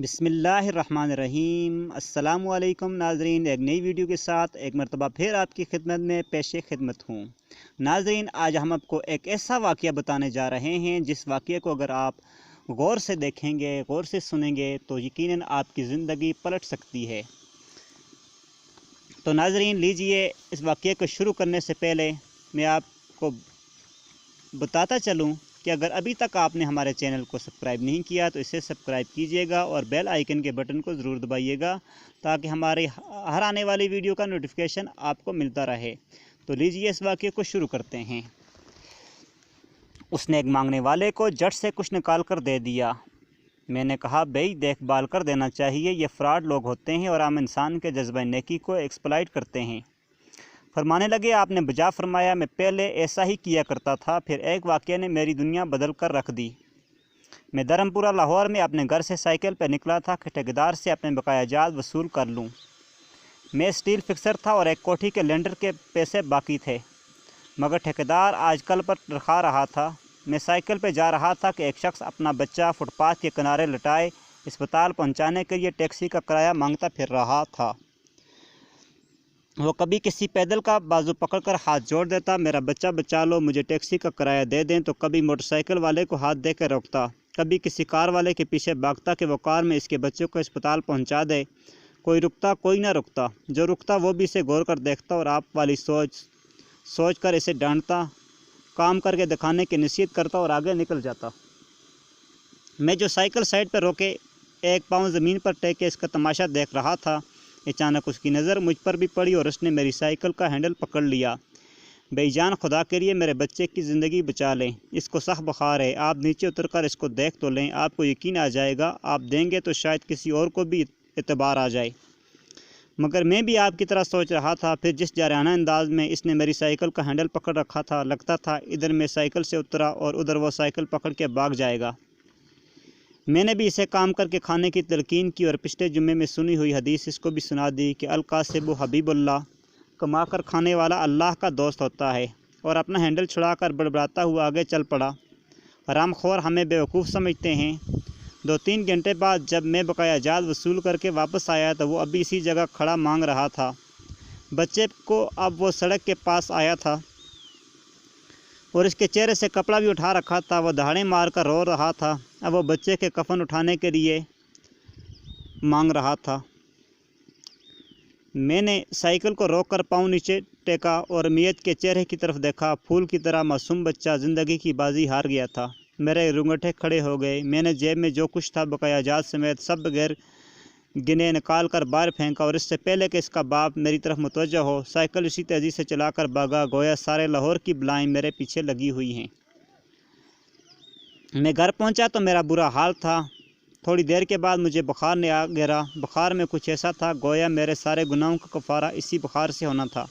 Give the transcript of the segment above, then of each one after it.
बिस्मिल्लाहिर्रहमानिर्रहीम। अस्सलामुअलैकुम नाज़रीन, एक नई वीडियो के साथ एक मरतबा फिर आपकी खिदमत में पेशे खिदमत हूँ। नाज़रीन, आज हम आपको एक ऐसा वाक़या बताने जा रहे हैं जिस वाक़ये को अगर आप गौर से देखेंगे, गौर से सुनेंगे तो यकीनन आपकी ज़िंदगी पलट सकती है। तो नाज़रीन, लीजिए, इस वाक़ये को शुरू करने से पहले मैं आपको बताता चलूँ कि अगर अभी तक आपने हमारे चैनल को सब्सक्राइब नहीं किया तो इसे सब्सक्राइब कीजिएगा और बेल आइकन के बटन को ज़रूर दबाइएगा ताकि हमारे हर आने वाली वीडियो का नोटिफिकेशन आपको मिलता रहे। तो लीजिए, इस वाक़ये को शुरू करते हैं। उसने एक मांगने वाले को जट से कुछ निकाल कर दे दिया। मैंने कहा, भाई देखभाल कर देना चाहिए, ये फ्रॉड लोग होते हैं और आम इंसान के जज्बा नेकी को एक्सप्लॉइट करते हैं। फरमाने लगे, आपने बजा फरमाया, मैं पहले ऐसा ही किया करता था, फिर एक वाक़ये ने मेरी दुनिया बदल कर रख दी। मैं धर्मपुरा लाहौर में अपने घर से साइकिल पर निकला था कि ठेकेदार से अपने बकाया जात वसूल कर लूँ। मैं स्टील फिक्सर था और एक कोठी के लेंडर के पैसे बाकी थे, मगर ठेकेदार आजकल पर रखा रहा था। मैं साइकिल पर जा रहा था कि एक शख्स अपना बच्चा फुटपाथ के किनारे लटाए अस्पताल पहुँचाने के लिए टैक्सी का किराया मांगता फिर रहा था। वो कभी किसी पैदल का बाजू पकड़कर हाथ जोड़ देता, मेरा बच्चा बचा लो, मुझे टैक्सी का किराया दे दें, तो कभी मोटरसाइकिल वाले को हाथ देकर रोकता, कभी किसी कार वाले के पीछे भागता कि वो कार में इसके बच्चे को अस्पताल पहुंचा दे। कोई रुकता, कोई ना रुकता, जो रुकता वो भी इसे गौर कर देखता और आप वाली सोच कर इसे डांटता, काम करके दिखाने की नसीहत करता और आगे निकल जाता। मैं जो साइकिल साइड पर रोके एक पाँव ज़मीन पर टेके इसका तमाशा देख रहा था, अचानक उसकी नज़र मुझ पर भी पड़ी और उसने मेरी साइकिल का हैंडल पकड़ लिया। बेईजान, खुदा के लिए मेरे बच्चे की ज़िंदगी बचा लें, इसको सख्त बुखार है, आप नीचे उतरकर इसको देख तो लें, आपको यकीन आ जाएगा, आप देंगे तो शायद किसी और को भी एतबार आ जाए। मगर मैं भी आपकी तरह सोच रहा था। फिर जिस जाराना अंदाज में इसने मेरी साइकिल का हैंडल पकड़ रखा था, लगता था इधर मैं साइकिल से उतरा और उधर वो साइकिल पकड़ के भाग जाएगा। मैंने भी इसे काम करके खाने की तलकीन की और पिछले जुम्मे में सुनी हुई हदीस इसको भी सुना दी कि अल-कासिबु हबीबुल्लाह, कमा कर खाने वाला अल्लाह का दोस्त होता है, और अपना हैंडल छुड़ाकर बड़बड़ाता हुआ आगे चल पड़ा। हरामखोर हमें बेवकूफ़ समझते हैं। 2-3 घंटे बाद जब मैं बकाया जात वसूल करके वापस आया तो वो अभी इसी जगह खड़ा मांग रहा था। बच्चे को अब वो सड़क के पास आया था और इसके चेहरे से कपड़ा भी उठा रखा था। वो दहाड़े मार कर रो रहा था। अब वो बच्चे के कफन उठाने के लिए मांग रहा था। मैंने साइकिल को रोक कर पाँव नीचे टेका और मैयत के चेहरे की तरफ देखा। फूल की तरह मासूम बच्चा ज़िंदगी की बाजी हार गया था। मेरे रुंगटे खड़े हो गए। मैंने जेब में जो कुछ था बकाया जात समेत सब बगैर गिने निकाल कर बाहर फेंका और इससे पहले कि इसका बाप मेरी तरफ मुतवज्जह हो, साइकिल इसी तेज़ी से चलाकर भागा, गोया सारे लाहौर की बलाएं मेरे पीछे लगी हुई हैं। मैं घर पहुंचा तो मेरा बुरा हाल था। थोड़ी देर के बाद मुझे बुखार ने आ गिरा। बुखार में कुछ ऐसा था गोया मेरे सारे गुनाहों का कफ़ारा इसी बुखार से होना था।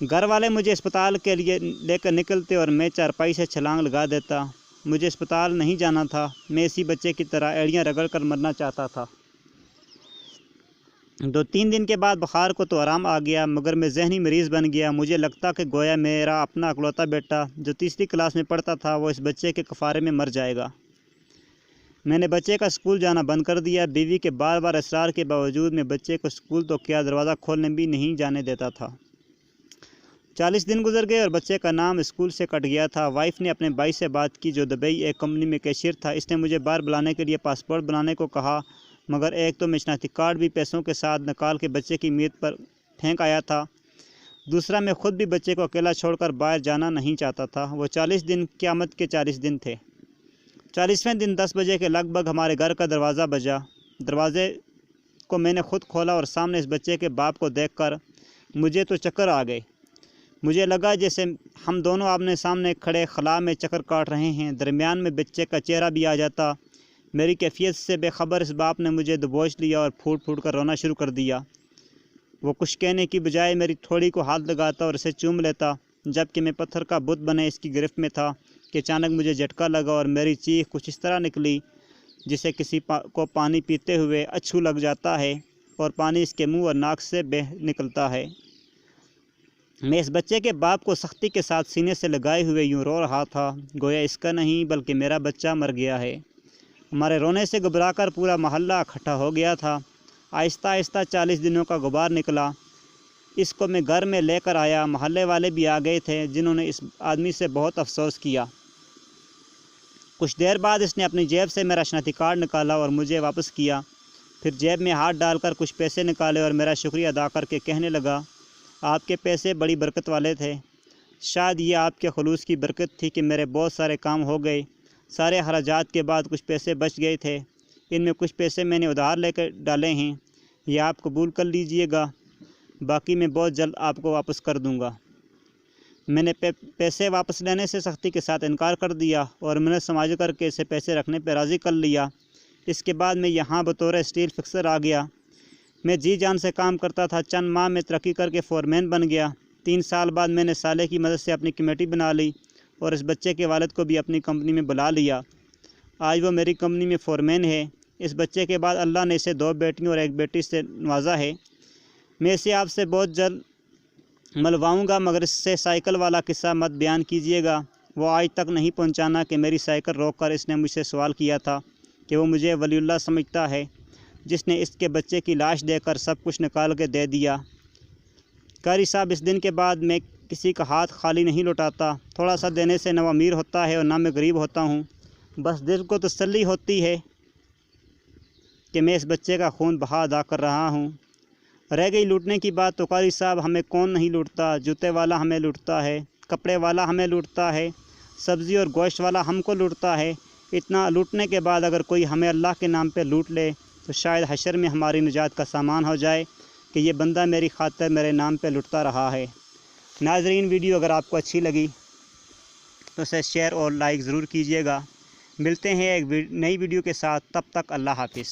घर वाले मुझे अस्पताल के लिए लेकर निकलते और मैं चारपाई से छलांग लगा देता। मुझे अस्पताल नहीं जाना था, मैं इसी बच्चे की तरह एड़ियाँ रगड़ कर मरना चाहता था। 2-3 दिन के बाद बुखार को तो आराम आ गया, मगर मैं जहनी मरीज़ बन गया। मुझे लगता कि गोया मेरा अपना अकलौता बेटा जो तीसरी क्लास में पढ़ता था वो इस बच्चे के कफ़ारे में मर जाएगा। मैंने बच्चे का स्कूल जाना बंद कर दिया। बीवी के बार बार इसरार के बावजूद मैं बच्चे को स्कूल तो क्या, दरवाज़ा खोलने भी नहीं जाने देता था। 40 दिन गुजर गए और बच्चे का नाम स्कूल से कट गया था। वाइफ ने अपने भाई से बात की जो दुबई एक कंपनी में कैशियर था। इसने मुझे बाहर बुलाने के लिए पासपोर्ट बनाने को कहा, मगर एक तो मैं शनाख्ती कार्ड भी पैसों के साथ निकाल के बच्चे की मीत पर फेंक आया था, दूसरा मैं खुद भी बच्चे को अकेला छोड़कर बाहर जाना नहीं चाहता था। वो 40 दिन क़यामत के 40 दिन थे। 40वें दिन 10 बजे के लगभग हमारे घर का दरवाज़ा बजा। दरवाज़े को मैंने खुद खोला और सामने इस बच्चे के बाप को देखकर मुझे तो चक्कर आ गए। मुझे लगा जैसे हम दोनों आमने सामने खड़े खला में चक्कर काट रहे हैं। दरमियान में बच्चे का चेहरा भी आ जाता। मेरी कैफियत से बेखबर इस बाप ने मुझे दबोच लिया और फूट फूट कर रोना शुरू कर दिया। वो कुछ कहने की बजाय मेरी थोड़ी को हाथ लगाता और इसे चूम लेता, जबकि मैं पत्थर का बुत बने इसकी गिरफ्त में था कि अचानक मुझे झटका लगा और मेरी चीख कुछ इस तरह निकली जिसे किसी को पानी पीते हुए अच्छू लग जाता है और पानी इसके मुंह और नाक से बह निकलता है। मैं इस बच्चे के बाप को सख्ती के साथ सीने से लगाए हुए यूँ रो रहा था, गोया इसका नहीं बल्कि मेरा बच्चा मर गया है। ہمارے رونے سے گھبرا کر پورا محلہ اکٹھا ہو گیا تھا۔ آہستہ آہستہ 40 دنوں کا غبار نکلا۔ اس کو میں گھر میں لے کر آیا۔ محلے والے بھی آ گئے تھے جنہوں نے اس آدمی سے بہت افسوس کیا۔ کچھ دیر بعد اس نے اپنی جیب سے میرا شناختی کارڈ نکالا اور مجھے واپس کیا۔ پھر جیب میں ہاتھ ڈال کر کچھ پیسے نکالے اور میرا شکریہ ادا کر کے کہنے لگا، آپ کے پیسے بڑی برکت والے تھے۔ شاید یہ آپ کے خلوص کی برکت تھی کہ میرے بہت سارے کام ہو گئے۔ سارے خراجات کے بعد کچھ پیسے بچ گئے تھے۔ ان میں کچھ پیسے میں نے ادھار لے کر ڈالے ہیں، یہ آپ قبول کر لیجئے گا، باقی میں بہت جلد آپ کو واپس کر دوں گا۔ میں نے پیسے واپس لینے سے سختی کے ساتھ انکار کر دیا اور میں نے سمجھ کر کے اسے پیسے رکھنے پہ راضی کر لیا۔ اس کے بعد میں یہاں بطور اسٹیل فکسر آ گیا۔ میں جی جان سے کام کرتا تھا۔ چند ماہ میں ترقی کر کے فورمین بن گیا۔ 3 سال بعد میں نے سالے کی مدد سے اپنی کمیٹی بنا لی اور اس بچے کے والد کو بھی اپنی کمپنی میں بلا لیا۔ آج وہ میری کمپنی میں فورمین ہے۔ اس بچے کے بعد اللہ نے اسے 2 بیٹیوں اور 1 بیٹی سے نوازا ہے۔ میں اسے آپ سے بہت جلد ملواؤں گا، مگر اس سے سائیکل والا قصہ مت بیان کیجیے گا۔ وہ آج تک نہیں پہنچانا کہ میری سائیکل روک کر اس نے مجھ سے سوال کیا تھا کہ وہ مجھے ولی اللہ سمجھتا ہے جس نے اس کے بچے کی لاش دے کر سب کچھ نکال کے دے دیا۔ قاری صاحب، اس دن کے بعد میں کسی کا ہاتھ خالی نہیں لوٹاتا۔ تھوڑا سا دینے سے نہ وہ امیر ہوتا ہے اور نہ میں غریب ہوتا ہوں۔ بس دل کو تسلی ہوتی ہے کہ میں اس بچے کا خون بہا ادا کر رہا ہوں۔ رہ گئی لوٹنے کی بات، تو قاری صاحب ہمیں کون نہیں لوٹتا؟ جوتے والا ہمیں لوٹتا ہے، کپڑے والا ہمیں لوٹتا ہے، سبزی اور گوشت والا ہم کو لوٹتا ہے۔ اتنا لوٹنے کے بعد اگر کوئی ہمیں اللہ کے نام پہ لوٹ لے تو شاید حشر میں ہماری نجات کا سامان ہو جائے کہ یہ بندہ میری خاطر میرے نام پہ لوٹتا رہا ہے۔ ناظرین، ویڈیو اگر آپ کو اچھی لگی تو اسے شیئر اور لائک ضرور کیجیے گا۔ ملتے ہیں ایک نئی ویڈیو کے ساتھ، تب تک اللہ حافظ۔